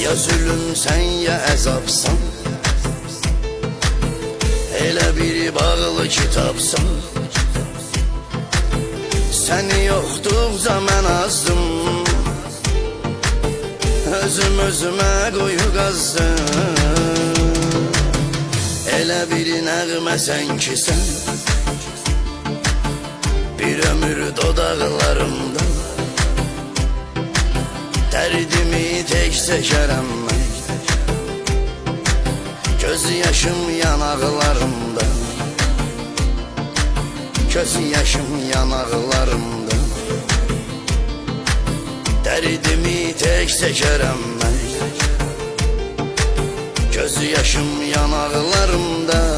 Ya zülüm sen ya əzabsan, elə biri bağlı kitabsan. Səni yoxduqca mən azdım, özüm özümə qoyu qazdım. Elə bir nəğmə sən ki sən, bir ömür dodaqlarımda. Dərdimi tək çəkərəm mən, göz yaşım yanaqlarımda. Göz yaşım yanaqlarımda. Dərdimi tək çəkərəm mən, göz yaşım yanaqlarımda.